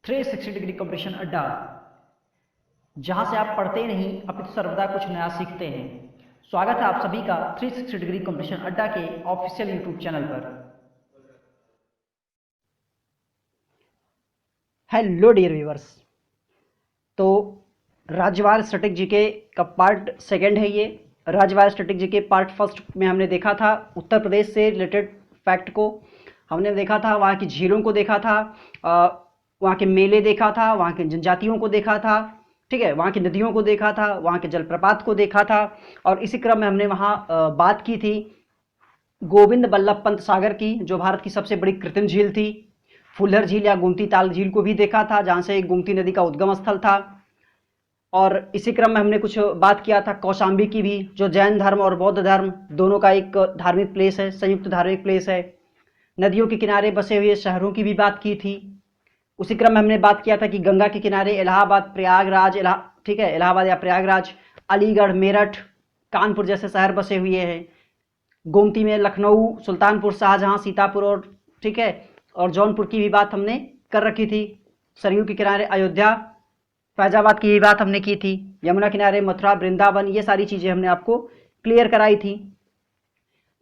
360 degree competition अड्डा, जहां से आप पढ़ते नहीं अपितु सर्वदा कुछ नया सीखते हैं। स्वागत है आप सभी का 360 डिग्री कंपटीशन अड्डा के ऑफिशियल यूट्यूब चैनल पर। हेलो डियर व्यूअर्स, तो राज्यवार स्टैटिक जीके का पार्ट सेकंड है। ये राज्यवार स्टैटिक जीके पार्ट फर्स्ट में हमने देखा था उत्तर प्रदेश से रिलेटेड फैक्ट को, हमने देखा था वहाँ की झीलों को देखा था, वहाँ के मेले देखा था, वहाँ के जनजातियों को देखा था, ठीक है, वहाँ की नदियों को देखा था, वहाँ के जलप्रपात को देखा था। और इसी क्रम में हमने वहाँ बात की थी गोविंद बल्लभ पंत सागर की, जो भारत की सबसे बड़ी कृत्रिम झील थी। फुल्लर झील या गोमती ताल झील को भी देखा था, जहाँ से गोमती नदी का उद्गम स्थल था। और इसी क्रम में हमने कुछ बात किया था कौशाम्बी की भी, जो जैन धर्म और बौद्ध धर्म दोनों का एक धार्मिक प्लेस है, संयुक्त धार्मिक प्लेस है। नदियों के किनारे बसे हुए शहरों की भी बात की थी। उसी क्रम में हमने बात किया था कि गंगा के किनारे इलाहाबाद, प्रयागराज, ठीक है, इलाहाबाद या प्रयागराज, अलीगढ़, मेरठ, कानपुर जैसे शहर बसे हुए हैं। गोमती में लखनऊ, सुल्तानपुर, शाहजहां, सीतापुर और ठीक है और जौनपुर की भी बात हमने कर रखी थी। सरयू के किनारे अयोध्या, फैजाबाद की भी बात हमने की थी। यमुना किनारे मथुरा, वृंदावन, ये सारी चीज़ें हमने आपको क्लियर कराई थी।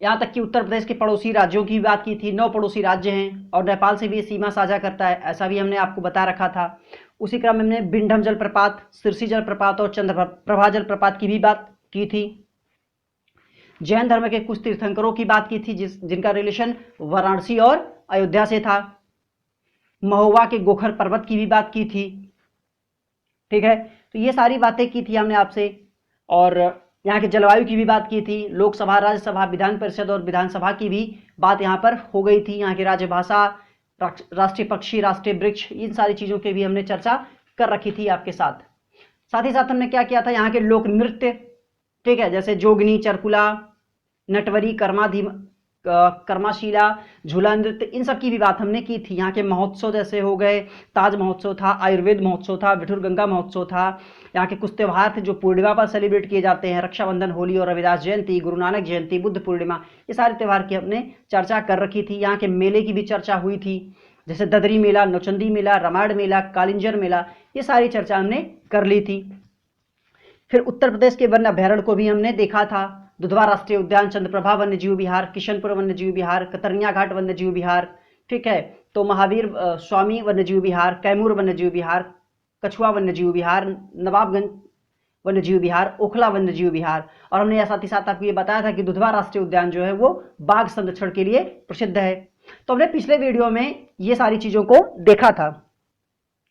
यहाँ तक कि उत्तर प्रदेश के पड़ोसी राज्यों की बात की थी। 9 पड़ोसी राज्य हैं और नेपाल से भी सीमा साझा करता है, ऐसा भी हमने आपको बता रखा था। उसी क्रम में हमने बिंडम जलप्रपात, सिरसी जलप्रपात और चंद्रप्रभा जलप्रपात की भी बात की थी। जैन धर्म के कुछ तीर्थंकरों की बात की थी जिनका रिलेशन वाराणसी और अयोध्या से था। महोबा के गोखर पर्वत की भी बात की थी, ठीक है। तो ये सारी बातें की थी हमने आपसे। और यहाँ के जलवायु की भी बात की थी। लोकसभा, राज्यसभा, विधान परिषद और विधानसभा की भी बात यहाँ पर हो गई थी। यहाँ की राजभाषा, राष्ट्रीय पक्षी, राष्ट्रीय वृक्ष, इन सारी चीज़ों की भी हमने चर्चा कर रखी थी आपके साथ। साथ ही साथ हमने क्या किया था, यहाँ के लोक नृत्य, ठीक है, जैसे जोगनी, चरकुला, नटवरी, कर्माशीला, झूला नृत्य, इन सब की भी बात हमने की थी। यहाँ के महोत्सव जैसे हो गए, ताज महोत्सव था, आयुर्वेद महोत्सव था, विठुर गंगा महोत्सव था। यहाँ के कुछ त्यौहार थे जो पूर्णिमा पर सेलिब्रेट किए जाते हैं, रक्षाबंधन, होली और रविदास जयंती, गुरु नानक जयंती, बुद्ध पूर्णिमा, ये सारे त्यौहार की हमने चर्चा कर रखी थी। यहाँ के मेले की भी चर्चा हुई थी, जैसे ददरी मेला, नौचंदी मेला, रामायण मेला, कालिंजर मेला, ये सारी चर्चा हमने कर ली थी। फिर उत्तर प्रदेश के वन्य अभ्यारण्य को भी हमने देखा था। दुधवा राष्ट्रीय उद्यान, चंद्रप्रभा वन्यजीव विहार, किशनपुर वन्यजीव विहार, कतरनिया घाट वन्यजीव विहार, ठीक है, तो महावीर स्वामी वन्यजीव विहार, कैमूर वन्यजीव विहार, कछुआ वन्यजीव विहार, नवाबगंज वन्यजीव विहार, ओखला वन्यजीव विहार। और हमने साथ ही साथ आपको ये बताया था कि दुधवा राष्ट्रीय उद्यान जो है वो बाघ संरक्षण के लिए प्रसिद्ध है। तो हमने पिछले वीडियो में ये सारी चीजों को देखा था।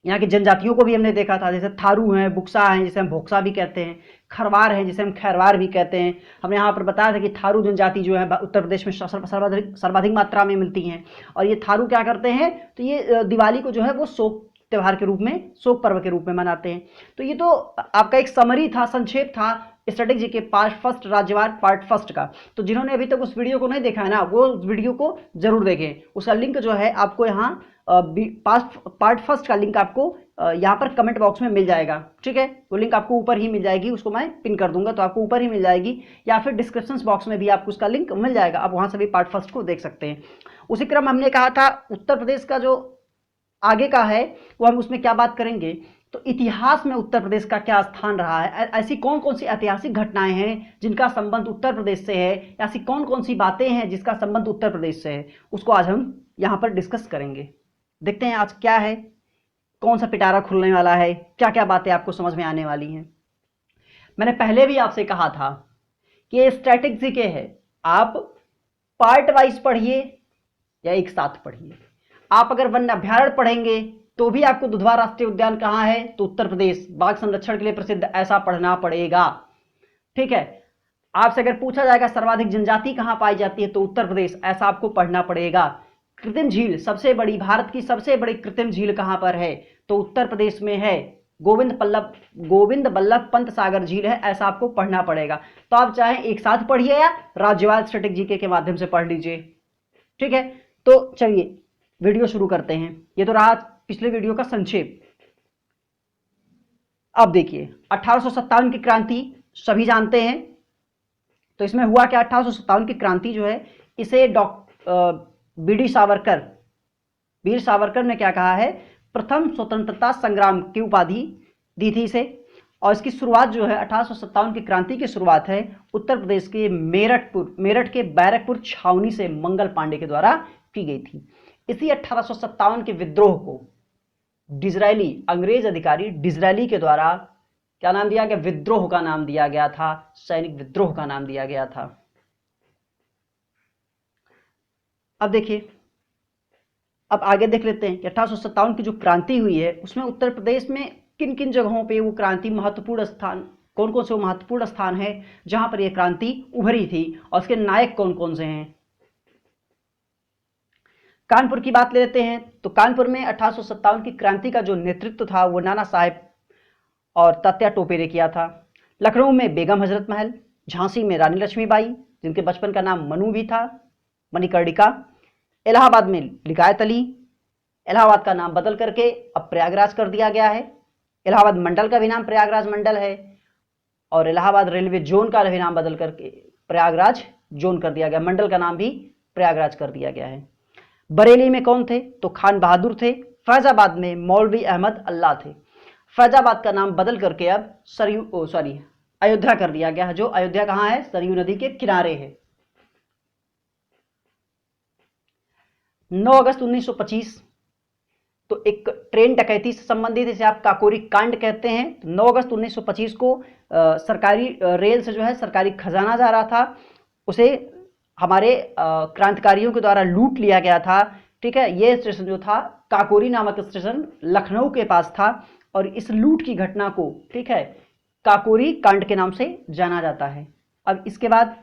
यहाँ की जनजातियों को भी हमने देखा था, जैसे थारू हैं, बुक्सा हैं जिसे हम भोक्सा भी कहते हैं, खरवार हैं जिसे हम खैरवार भी कहते हैं। हमने यहाँ पर बताया था कि थारू जनजाति जो है उत्तर प्रदेश में सर्वाधिक मात्रा में मिलती हैं। और ये थारू क्या करते हैं, तो ये दिवाली को जो है वो शोक त्यौहार के रूप में, शोक पर्व के रूप में मनाते हैं। तो ये तो आपका एक समरी था, संक्षेप था स्टैटिक जी के पार्ट फर्स्ट, राज्यवार पार्ट फर्स्ट का। तो जिन्होंने अभी तक उस वीडियो को नहीं देखा है ना, वो वीडियो को जरूर देखें। उसका लिंक जो है आपको यहाँ पार्ट फर्स्ट का लिंक आपको यहाँ पर कमेंट बॉक्स में मिल जाएगा, ठीक है। वो लिंक आपको ऊपर ही मिल जाएगी, उसको मैं पिन कर दूंगा तो आपको ऊपर ही मिल जाएगी, या फिर डिस्क्रिप्शन बॉक्स में भी आपको उसका लिंक मिल जाएगा, आप वहां से भी पार्ट फर्स्ट को देख सकते हैं। उसी क्रम हमने कहा था उत्तर प्रदेश का जो आगे का है वो हम उसमें क्या बात करेंगे, तो इतिहास में उत्तर प्रदेश का क्या स्थान रहा है, ऐसी कौन कौन सी ऐतिहासिक घटनाएं हैं जिनका संबंध उत्तर प्रदेश से है, ऐसी कौन कौन सी बातें हैं जिसका संबंध उत्तर प्रदेश से है, उसको आज हम यहाँ पर डिस्कस करेंगे। देखते हैं आज क्या है, कौन सा पिटारा खुलने वाला है, क्या क्या बातें आपको समझ में आने वाली हैं। मैंने पहले भी आपसे कहा था कि ये स्टैटिक जीके है, आप पार्ट वाइज पढ़िए या एक साथ पढ़िए। आप अगर वन्य अभ्यारण्य पढ़ेंगे तो भी आपको दुधवा राष्ट्रीय उद्यान कहाँ है, तो उत्तर प्रदेश, बाघ संरक्षण के लिए प्रसिद्ध, ऐसा पढ़ना पड़ेगा, ठीक है। आपसे अगर पूछा जाएगा सर्वाधिक जनजाति कहाँ पाई जाती है, तो उत्तर प्रदेश, ऐसा आपको पढ़ना पड़ेगा। कृत्रिम झील सबसे बड़ी, भारत की सबसे बड़ी कृत्रिम झील कहां पर है, तो उत्तर प्रदेश में है, गोविंद बल्लभ पंत सागर झील है, ऐसा आपको पढ़ना पड़ेगा। तो आप चाहे एक साथ पढ़िए या राज्यवार स्टैटिक जीके के माध्यम से पढ़ लीजिए, ठीक है। तो चलिए वीडियो शुरू करते हैं। ये तो रहा पिछले वीडियो का संक्षेप। अब देखिए 1857 की क्रांति सभी जानते हैं। तो इसमें हुआ क्या, 1857 की क्रांति जो है इसे वीर सावरकर ने क्या कहा है, प्रथम स्वतंत्रता संग्राम की उपाधि दी थी इसे। और इसकी शुरुआत जो है 1857 की क्रांति की शुरुआत है उत्तर प्रदेश के मेरठ के बैरकपुर छावनी से मंगल पांडे के द्वारा की गई थी। इसी 1857 के विद्रोह को डिजरायली, अंग्रेज अधिकारी डिजरायली के द्वारा क्या नाम दिया गया? विद्रोह का नाम दिया गया था, सैनिक विद्रोह का नाम दिया गया था। अब देखिए, अब आगे देख लेते हैं कि 1857 की जो क्रांति हुई है उसमें उत्तर प्रदेश में किन किन जगहों पे वो क्रांति महत्वपूर्ण स्थान, कौन कौन से वो महत्वपूर्ण स्थान है जहां पर ये क्रांति उभरी थी और उसके नायक कौन कौन से हैं। कानपुर की बात ले लेते हैं। तो कानपुर में 1857 की क्रांति का जो नेतृत्व था वो नाना साहेब और तात्या टोपे ने किया था। लखनऊ में बेगम हजरत महल, झांसी में रानी लक्ष्मीबाई जिनके बचपन का नाम मनु भी था, मणिकर्णिका। इलाहाबाद में लिगायत अली, इलाहाबाद का नाम बदल करके अब प्रयागराज कर दिया गया है। इलाहाबाद मंडल का भी नाम प्रयागराज मंडल है और इलाहाबाद रेलवे जोन का भी नाम बदल करके प्रयागराज जोन कर दिया गया, मंडल का नाम भी प्रयागराज कर दिया गया है। बरेली में कौन थे? तो खान बहादुर थे। फैजाबाद में मौलवी अहमद अल्लाह थे। फैजाबाद का नाम बदल करके अब अयोध्या कर दिया गया है, जो अयोध्या कहाँ है? सरयू नदी के किनारे है। 9 अगस्त 1925 तो एक ट्रेन डकैती से संबंधित, इसे आप काकोरी कांड कहते हैं। तो 9 अगस्त 1925 को सरकारी रेल से जो है सरकारी खजाना जा रहा था, उसे हमारे क्रांतिकारियों के द्वारा लूट लिया गया था। ठीक है, यह स्टेशन जो था काकोरी नामक स्टेशन लखनऊ के पास था और इस लूट की घटना को, ठीक है, काकोरी कांड के नाम से जाना जाता है। अब इसके बाद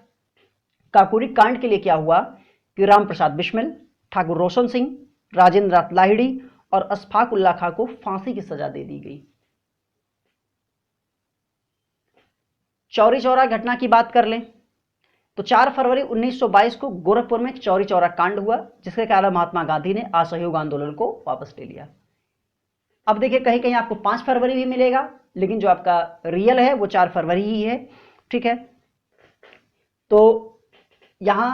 काकोरी कांड के लिए क्या हुआ कि राम प्रसाद बिस्मिल, ठाकुर रोशन सिंह, राजेंद्र नाथ लाहिड़ी और अशफाक उल्लाह खां को फांसी की सजा दे दी गई। चौरी चौरा घटना की बात कर लें तो 4 फरवरी 1922 को गोरखपुर में चौरी चौरा कांड हुआ, जिसके कारण महात्मा गांधी ने असहयोग आंदोलन को वापस ले लिया। अब देखिए, कहीं कहीं आपको 5 फरवरी भी मिलेगा, लेकिन जो आपका रियल है वो 4 फरवरी ही है। ठीक है, तो यहां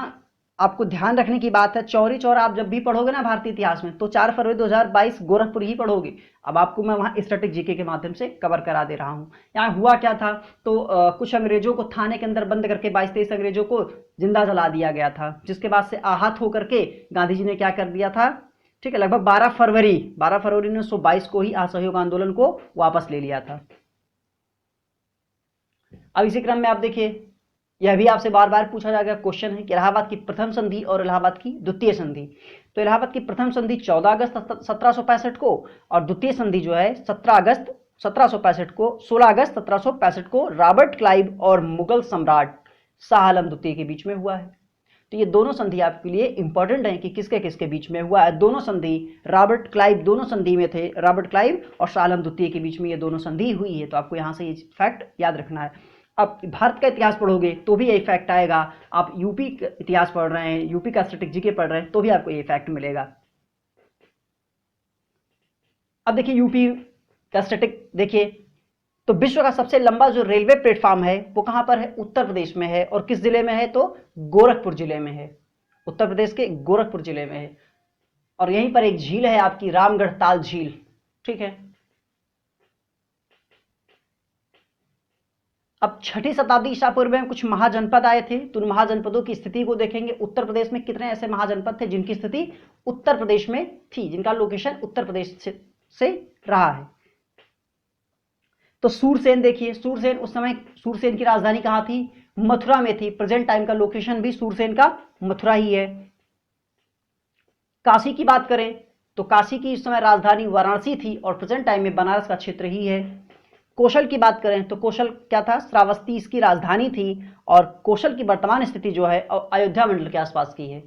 आपको ध्यान रखने की बात है, चौरी चौरा आप जब भी पढ़ोगे ना भारतीय इतिहास में तो 4 फरवरी 2022 गोरखपुर ही पढ़ोगे। अब आपको मैं वहां स्टैटिक जीके के माध्यम से कवर करा दे रहा हूं। यहाँ हुआ क्या था, तो कुछ अंग्रेजों को थाने के अंदर बंद करके 22-23 अंग्रेजों को जिंदा जला दिया गया था, जिसके बाद से आहत होकर के गांधी जी ने क्या कर दिया था, ठीक है, लगभग 12 फरवरी 1922 को ही असहयोग आंदोलन को वापस ले लिया था। अब इसी क्रम में आप देखिए, यह भी आपसे बार बार पूछा जाएगा क्वेश्चन है कि इलाहाबाद की प्रथम संधि और इलाहाबाद की द्वितीय संधि। तो इलाहाबाद की प्रथम संधि 14 अगस्त 1765 को और द्वितीय संधि जो है 17 अगस्त 1765 को, 16 अगस्त 1765 को रॉबर्ट क्लाइव और मुगल सम्राट शाह आलम द्वितीय के बीच में हुआ है। तो ये दोनों संधि आपके लिए इंपॉर्टेंट है कि किसके किसके बीच में हुआ है। दोनों संधि, रॉबर्ट क्लाइव दोनों संधि में थे, रॉबर्ट क्लाइव और शाह आलम द्वितीय के बीच में ये दोनों संधि हुई है। तो आपको यहाँ से ये फैक्ट याद रखना है। अब भारत का इतिहास पढ़ोगे तो भी यही फैक्ट आएगा। आप यूपी का इतिहास पढ़ रहे हैं, यूपी का स्टैटिक जीके पढ़ रहे हैं तो भी आपको ये फैक्ट मिलेगा। अब देखिए, यूपी का स्टैटिक देखिए, तो विश्व का सबसे लंबा जो रेलवे प्लेटफॉर्म है वो कहां पर है? उत्तर प्रदेश में है। और किस जिले में है? तो गोरखपुर जिले में है, उत्तर प्रदेश के गोरखपुर जिले में है। और यहीं पर एक झील है आपकी, रामगढ़ ताल झील। ठीक है, अब 6ठी शताब्दी ईसा पूर्व में कुछ महाजनपद आए थे, तो उन महाजनपदों की स्थिति को देखेंगे। उत्तर प्रदेश में कितने ऐसे महाजनपद थे जिनकी स्थिति उत्तर प्रदेश में थी, जिनका लोकेशन उत्तर प्रदेश से रहा है। तो सूरसेन देखिए, सूरसेन उस समय, सूरसेन की राजधानी कहां थी? मथुरा में थी। प्रेजेंट टाइम का लोकेशन भी सूरसेन का मथुरा ही है। काशी की बात करें तो काशी की इस समय राजधानी वाराणसी थी और प्रेजेंट टाइम में बनारस का क्षेत्र ही है। कौशल की बात करें तो कौशल क्या था? श्रावस्ती इसकी राजधानी थी और कौशल की वर्तमान स्थिति जो है अयोध्या मंडल के आसपास की है।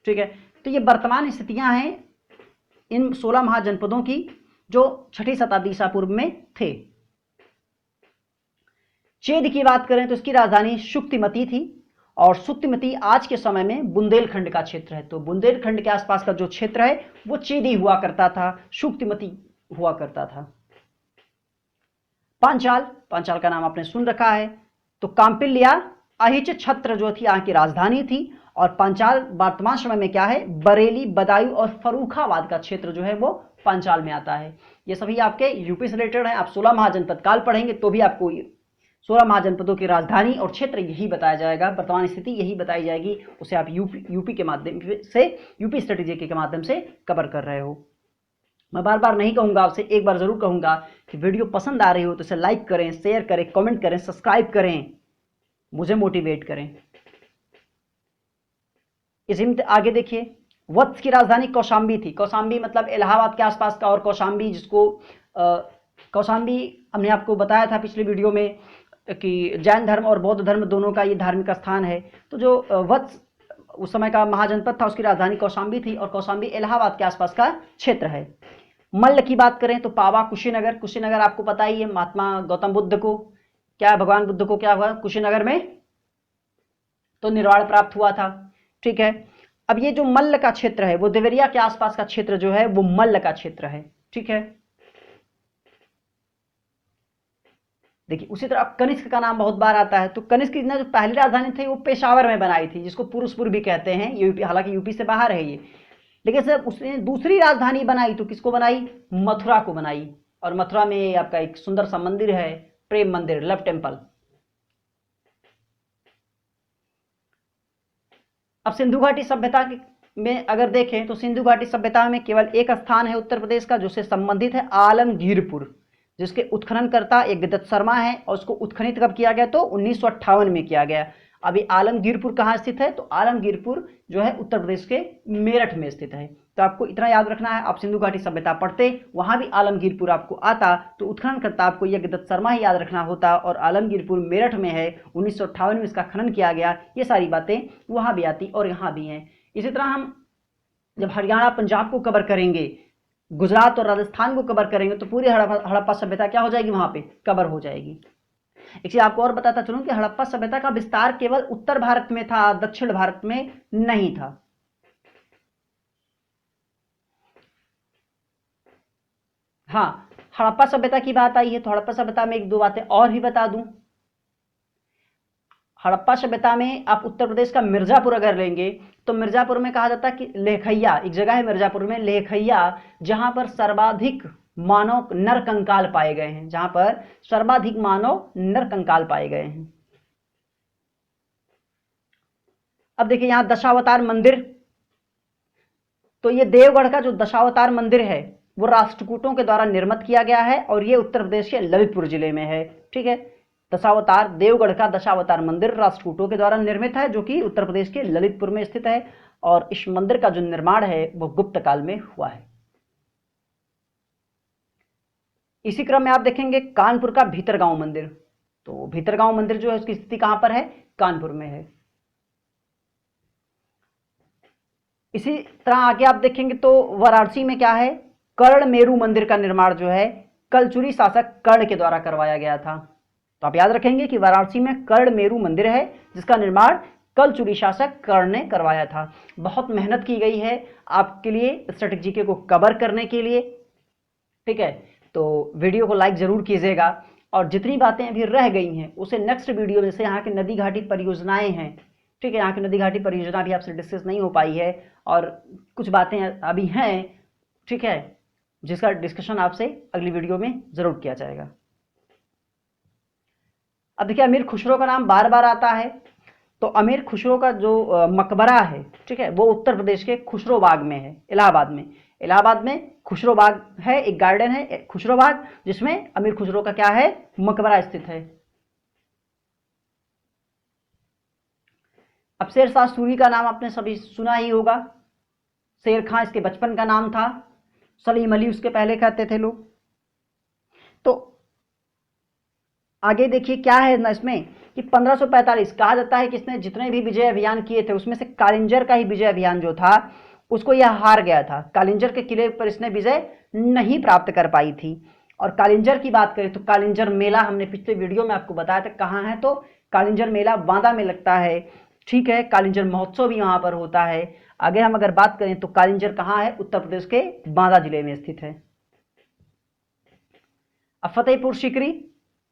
ठीक है, तो ये वर्तमान स्थितियां हैं इन 16 महाजनपदों की जो 6ठी शताब्दी ईसा पूर्व में थे। चेद की बात करें तो इसकी राजधानी शुक्तिमती थी और शुक्तिमती आज के समय में बुंदेलखंड का क्षेत्र है। तो बुंदेलखंड के आसपास का जो क्षेत्र है वो चेदी हुआ करता था, शुक्तिमती हुआ करता था। पांचाल, पांचाल का नाम आपने सुन रखा है। तो काम्पिल्य अहिच छत्र जो थी यहाँ की राजधानी थी और पांचाल वर्तमान समय में क्या है, बरेली, बदायूं और फर्रुखाबाद का क्षेत्र जो है वो पांचाल में आता है। ये सभी आपके यूपी से रिलेटेड है। आप 16 महाजनपद काल पढ़ेंगे तो भी आपको 16 महाजनपदों की राजधानी और क्षेत्र यही बताया जाएगा, वर्तमान स्थिति यही बताई जाएगी, उसे आप यूपी के माध्यम से, यूपी स्ट्रेटेजी के माध्यम से कवर कर रहे हो। मैं बार बार नहीं कहूंगा आपसे, एक बार जरूर कहूंगा कि वीडियो पसंद आ रही हो तो इसे लाइक करें, शेयर करें, कमेंट करें, सब्सक्राइब करें, मुझे मोटिवेट करें। इसी में आगे देखिए, वत्स की राजधानी कौशाम्बी थी। कौशाम्बी मतलब इलाहाबाद के आसपास का, और कौशाम्बी जिसको कौशाम्बी हमने आपको बताया था पिछले वीडियो में कि जैन धर्म और बौद्ध धर्म दोनों का ये धार्मिक स्थान है। तो जो वत्स उस समय का महाजनपद था उसकी राजधानी कौशाम्बी थी, और कौशाम्बी इलाहाबाद के आसपास का क्षेत्र है। मल्ल की बात करें तो पावा, कुशीनगर। कुशीनगर आपको पता ही है, महात्मा गौतम बुद्ध को क्या, भगवान बुद्ध को क्या हुआ कुशीनगर में, तो निर्वाण प्राप्त हुआ था। ठीक है, अब ये जो मल्ल का क्षेत्र है वो देवरिया के आसपास का क्षेत्र जो है वो मल्ल का क्षेत्र है। ठीक है, देखिए उसी तरह कनिष्क का नाम बहुत बार आता है। तो कनिष्क की जो पहली राजधानी थी वो पेशावर में बनाई थी, जिसको पुरुषपुर भी कहते हैं। यूपी, हालांकि यूपी से बाहर है ये, लेकिन सर उसने दूसरी राजधानी बनाई तो किसको बनाई, मथुरा को बनाई। और मथुरा में आपका एक सुंदर सा मंदिर है, प्रेम मंदिर, लव टेम्पल। अब सिंधु घाटी सभ्यता में अगर देखें तो सिंधु घाटी सभ्यता में केवल एक स्थान है उत्तर प्रदेश का जो से संबंधित है, आलमगीरपुर, जिसके उत्खननकर्ता एक गिदत शर्मा है। और उसको उत्खनित कब किया गया, तो 1958 में किया गया। अभी आलमगीरपुर कहाँ स्थित है, तो आलमगीरपुर जो है उत्तर प्रदेश के मेरठ में स्थित है। तो आपको इतना याद रखना है, आप सिंधु घाटी सभ्यता पढ़ते वहां भी आलमगीरपुर आपको आता तो उत्खननकर्ता आपको यह गिदत शर्मा ही याद रखना होता, और आलमगीरपुर मेरठ में है, 1958 में इसका खनन किया गया। ये सारी बातें वहां भी आती और यहाँ भी हैं। इसी तरह हम जब हरियाणा पंजाब को कवर करेंगे, गुजरात और राजस्थान को कवर करेंगे तो पूरी हड़प्पा सभ्यता क्या हो जाएगी, वहां पे कवर हो जाएगी। एक चीज आपको और बताता चलूं कि हड़प्पा सभ्यता का विस्तार केवल उत्तर भारत में था, दक्षिण भारत में नहीं था। हाँ, हड़प्पा सभ्यता की बात आई है तो हड़प्पा सभ्यता में एक दो बातें और भी बता दूं। हड़प्पा सभ्यता में आप उत्तर प्रदेश का मिर्जापुर अगर लेंगे तो मिर्जापुर में कहा जाता है कि लेखैया, एक जगह है मिर्जापुर में लेखैया, जहां पर सर्वाधिक मानव नर कंकाल पाए गए हैं, जहां पर सर्वाधिक मानव नर कंकाल पाए गए हैं। अब देखिए यहां दशावतार मंदिर, तो ये देवगढ़ का जो दशावतार मंदिर है वो राष्ट्रकूटों के द्वारा निर्मित किया गया है, और ये उत्तर प्रदेश के ललितपुर जिले में है। ठीक है, दशावतार, देवगढ़ का दशावतार मंदिर राष्ट्रकूटों के द्वारा निर्मित है, जो कि उत्तर प्रदेश के ललितपुर में स्थित है। और इस मंदिर का जो निर्माण है वो गुप्त काल में हुआ है। इसी क्रम में आप देखेंगे कानपुर का भीतरगांव मंदिर। तो भीतरगांव मंदिर जो है उसकी स्थिति कहां पर है, कानपुर में है। इसी तरह आगे आप देखेंगे तो वाराणसी में क्या है, कर्ण मेरू मंदिर का निर्माण जो है कलचुरी शासक कर्ण के द्वारा करवाया गया था। तो आप याद रखेंगे कि वाराणसी में कर्ण मेरू मंदिर है जिसका निर्माण कलचुरी शासक कर्ण ने करवाया था। बहुत मेहनत की गई है आपके लिए स्ट्रेटेजी को कवर करने के लिए। ठीक है, तो वीडियो को लाइक जरूर कीजिएगा, और जितनी बातें अभी रह गई हैं उसे नेक्स्ट वीडियो में, जैसे यहाँ की नदी घाटी परियोजनाएं हैं, ठीक है, यहाँ की नदी घाटी परियोजना भी आपसे डिस्कस नहीं हो पाई है और कुछ बातें अभी हैं, ठीक है, जिसका डिस्कशन आपसे अगली वीडियो में जरूर किया जाएगा। अब देखिए अमीर खुसरो का नाम बार बार आता है, तो अमीर खुसरो का जो मकबरा है, ठीक है, वो उत्तर प्रदेश के खुसरो बाग में है, इलाहाबाद में। इलाहाबाद में खुसरो बाग है, एक गार्डन है खुसरो बाग, जिसमें अमीर खुसरो का क्या है, मकबरा स्थित है। अब शेर शाह सूरी का नाम आपने सभी सुना ही होगा। शेर खां इसके बचपन का नाम था, सलीम अली उसके पहले कहते थे लोग। तो आगे देखिए क्या है ना इसमें कि 1545 कहा जाता है कि इसने जितने भी विजय अभियान किए थे उसमें से कालिंजर का ही विजय अभियान जो था उसको यह हार गया था। कालिंजर के किले पर इसने विजय नहीं प्राप्त कर पाई थी। और कालिंजर की बात करें तो कालिंजर मेला हमने पिछले वीडियो में आपको बताया था कहाँ है, तो कालिंजर मेला बांदा में लगता है। ठीक है, कालिंजर महोत्सव भी वहां पर होता है। आगे हम अगर बात करें तो कालिंजर कहाँ है, उत्तर प्रदेश के बांदा जिले में स्थित है। अब फतेहपुर सीकरी,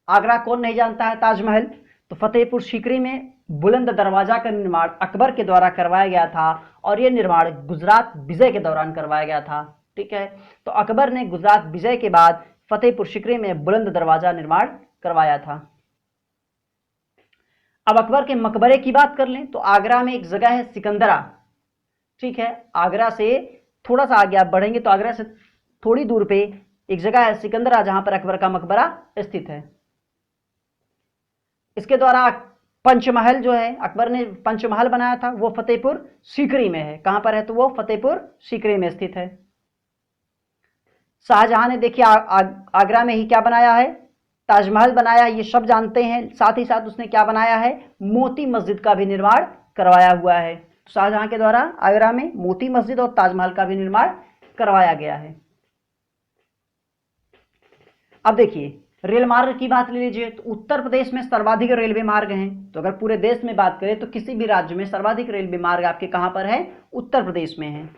आगरा कौन नहीं जानता है ताजमहल, तो फतेहपुर सीकरी में बुलंद दरवाजा का निर्माण अकबर के द्वारा करवाया गया था और यह निर्माण गुजरात विजय के दौरान करवाया गया था। ठीक है, तो अकबर ने गुजरात विजय के बाद फतेहपुर सीकरी में बुलंद दरवाजा निर्माण करवाया था। अब अकबर के मकबरे की बात कर लें तो आगरा में एक जगह है सिकंदरा। ठीक है, आगरा से थोड़ा सा आगे आप बढ़ेंगे तो आगरा से थोड़ी दूर पे एक जगह है सिकंदरा जहां पर अकबर का मकबरा स्थित है। इसके द्वारा पंचमहल जो है अकबर ने पंचमहल बनाया था वो फतेहपुर सीकरी में है। कहां पर है? तो वो फतेहपुर सीकरी में स्थित है। शाहजहां ने देखिए आगरा में ही क्या बनाया है? ताजमहल बनाया, ये सब जानते हैं। साथ ही साथ उसने क्या बनाया है? मोती मस्जिद का भी निर्माण करवाया हुआ है। शाहजहां के द्वारा आगरा में मोती मस्जिद और ताजमहल का भी निर्माण करवाया गया है। अब देखिए रेल मार्ग की बात ले लीजिए तो उत्तर प्रदेश में सर्वाधिक रेलवे मार्ग हैं। तो अगर पूरे देश में बात करें तो किसी भी राज्य में सर्वाधिक रेलवे मार्ग आपके कहां पर है? उत्तर प्रदेश में है।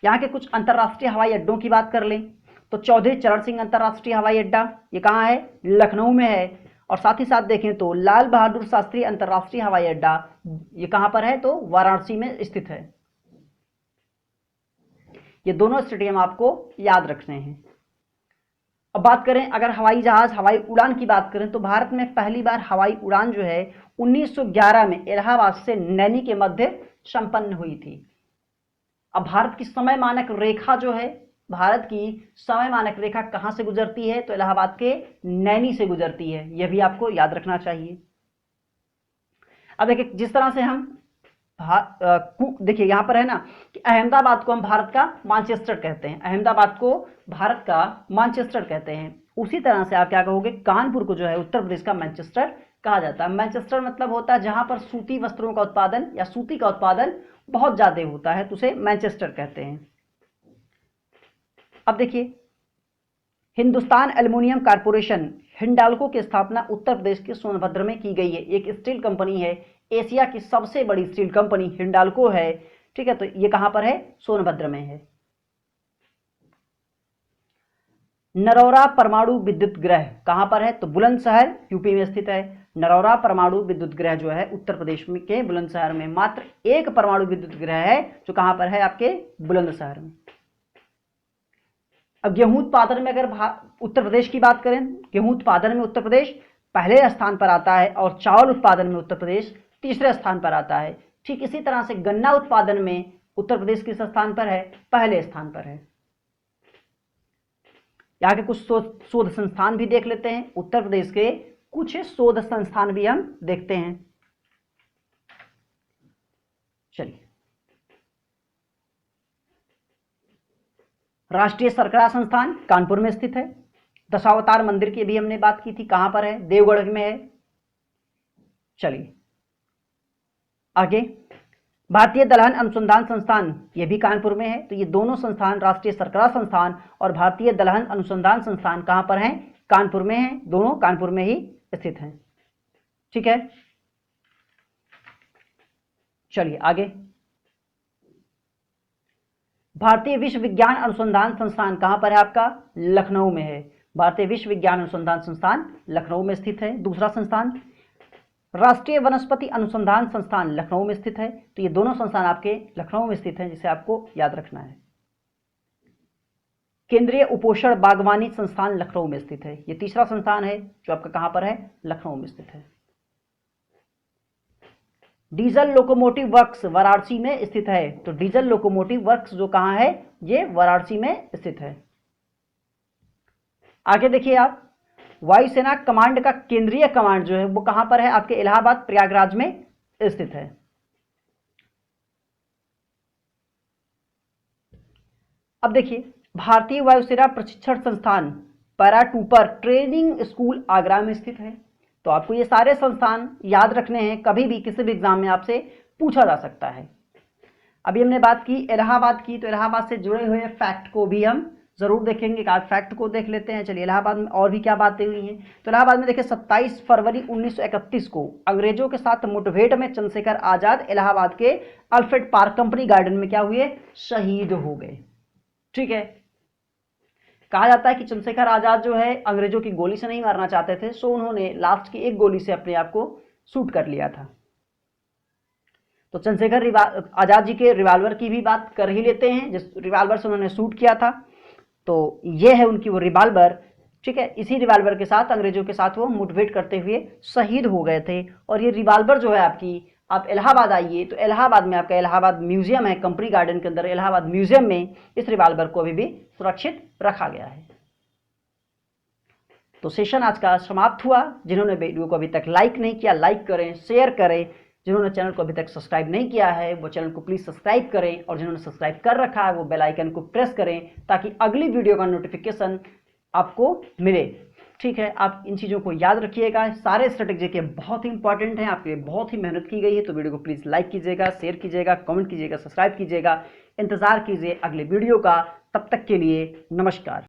यहां के कुछ अंतरराष्ट्रीय हवाई अड्डों की बात कर लें तो चौधरी चरण सिंह अंतरराष्ट्रीय हवाई अड्डा ये कहां है? लखनऊ में है। और साथ ही साथ देखें तो लाल बहादुर शास्त्री अंतरराष्ट्रीय हवाई अड्डा ये कहां पर है? तो वाराणसी में स्थित है। ये दोनों स्टेडियम आपको याद रखने हैं। अब बात करें अगर हवाई जहाज हवाई उड़ान की बात करें तो भारत में पहली बार हवाई उड़ान जो है 1911 में इलाहाबाद से नैनी के मध्य संपन्न हुई थी। अब भारत की समय मानक रेखा जो है, भारत की समय मानक रेखा कहां से गुजरती है? तो इलाहाबाद के नैनी से गुजरती है। यह भी आपको याद रखना चाहिए। अब देखिए जिस तरह से हम देखिए यहां पर है ना कि अहमदाबाद को हम भारत का मैनचेस्टर कहते हैं। अहमदाबाद को भारत का मैनचेस्टर कहते हैं। उसी तरह से आप क्या कहोगे? कानपुर को जो है उत्तर प्रदेश का मैनचेस्टर कहा जाता है। मैनचेस्टर मतलब होता है जहां पर सूती वस्त्रों का उत्पादन या सूती का उत्पादन बहुत ज्यादा होता है तो उसे मैनचेस्टर कहते हैं। अब देखिए हिंदुस्तान एल्युमिनियम कॉर्पोरेशन हिंडाल्को की स्थापना उत्तर प्रदेश के सोनभद्र में की गई है। एक स्टील कंपनी है, एशिया की सबसे बड़ी स्टील कंपनी हिंडाल्को है। ठीक है, तो ये कहां पर है? सोनभद्र में है। नरौरा परमाणु विद्युत गृह कहां पर है? तो बुलंदशहर यूपी में स्थित है। नरौरा परमाणु विद्युत गृह जो है उत्तर प्रदेश में के बुलंदशहर में मात्र एक परमाणु विद्युत गृह है जो कहां पर है? आपके बुलंदशहर में। अब गेहूं उत्पादन में अगर उत्तर प्रदेश की बात करें, गेहूं उत्पादन में उत्तर प्रदेश पहले स्थान पर आता है और चावल उत्पादन में उत्तर प्रदेश तीसरे स्थान पर आता है। ठीक इसी तरह से गन्ना उत्पादन में उत्तर प्रदेश किस स्थान पर है? पहले स्थान पर है। यहाँ के कुछ शोध संस्थान भी देख लेते हैं। उत्तर प्रदेश के कुछ शोध संस्थान भी हम देखते हैं। चलिए, राष्ट्रीय सरकरा संस्थान कानपुर में स्थित है। दशावतार मंदिर की भी हमने बात की थी, कहां पर है? देवगढ़ में है। चलिए आगे, भारतीय दलहन अनुसंधान संस्थान ये भी कानपुर में है। तो ये दोनों संस्थान, राष्ट्रीय सरकरा संस्थान और भारतीय दलहन अनुसंधान संस्थान कहां पर हैं? कानपुर में हैं। दोनों कानपुर में ही स्थित हैं। ठीक है, चलिए आगे, भारतीय विश्व विज्ञान अनुसंधान संस्थान कहां पर है? आपका लखनऊ में है। भारतीय विश्व विज्ञान अनुसंधान संस्थान लखनऊ में स्थित है। दूसरा संस्थान राष्ट्रीय वनस्पति अनुसंधान संस्थान लखनऊ में स्थित है। तो ये दोनों संस्थान आपके लखनऊ में स्थित हैं, जिसे आपको याद रखना है। केंद्रीय उपोषण बागवानी संस्थान लखनऊ में स्थित है। ये तीसरा संस्थान है जो आपका कहां पर है? लखनऊ में स्थित है। डीजल लोकोमोटिव वर्क्स वाराणसी में स्थित है। तो डीजल लोकोमोटिव वर्क्स जो कहां है? ये वाराणसी में स्थित है। आगे देखिए आप, वायुसेना कमांड का केंद्रीय कमांड जो है वो कहां पर है? आपके इलाहाबाद प्रयागराज में स्थित है। अब देखिए, भारतीय वायुसेना प्रशिक्षण संस्थान पैराट्रूपर ट्रेनिंग स्कूल आगरा में स्थित है। तो आपको ये सारे संस्थान याद रखने हैं, कभी भी किसी भी एग्जाम में आपसे पूछा जा सकता है। अभी हमने बात की इलाहाबाद की, तो इलाहाबाद से जुड़े हुए फैक्ट को भी हम जरूर देखेंगे। आज फैक्ट को देख लेते हैं। चलिए, इलाहाबाद में और भी क्या बातें हुई हैं। तो इलाहाबाद में देखिए 27 फरवरी 1931 को अंग्रेजों के साथ मुठभेड़ में चंद्रशेखर आजाद इलाहाबाद के अल्फ्रेड पार्क कंपनी गार्डन में क्या हुए? शहीद हो गए। ठीक है, कहा जाता है कि चंद्रशेखर आजाद जो है अंग्रेजों की गोली से नहीं मारना चाहते थे, सो उन्होंने लास्ट की एक गोली से अपने आप को शूट कर लिया था। तो चंद्रशेखर आजाद जी के रिवाल्वर की भी बात कर ही लेते हैं, जिस रिवाल्वर से उन्होंने शूट किया था। तो ये है उनकी वो रिवाल्वर, ठीक है। इसी रिवाल्वर के साथ अंग्रेजों के साथ वो मुठभेड़ करते हुए शहीद हो गए थे। और ये रिवाल्वर जो है आपकी, आप इलाहाबाद आइए तो इलाहाबाद में आपका इलाहाबाद म्यूजियम है, कंपनी गार्डन के अंदर इलाहाबाद म्यूजियम में इस रिवाल्वर को अभी भी सुरक्षित रखा गया है। तो सेशन आज का समाप्त हुआ। जिन्होंने वीडियो को अभी तक लाइक नहीं किया, लाइक करें, शेयर करें। जिन्होंने चैनल को अभी तक सब्सक्राइब नहीं किया है वो चैनल को प्लीज़ सब्सक्राइब करें, और जिन्होंने सब्सक्राइब कर रखा है वो बेल आइकन को प्रेस करें ताकि अगली वीडियो का नोटिफिकेशन आपको मिले, ठीक है। आप इन चीज़ों को याद रखिएगा, सारे स्ट्रेटेजी के बहुत ही इंपॉर्टेंट हैं, आपके लिए बहुत ही मेहनत की गई है। तो वीडियो को प्लीज़ लाइक कीजिएगा, शेयर कीजिएगा, कमेंट कीजिएगा, सब्सक्राइब कीजिएगा। इंतज़ार कीजिए अगले वीडियो का। तब तक के लिए नमस्कार।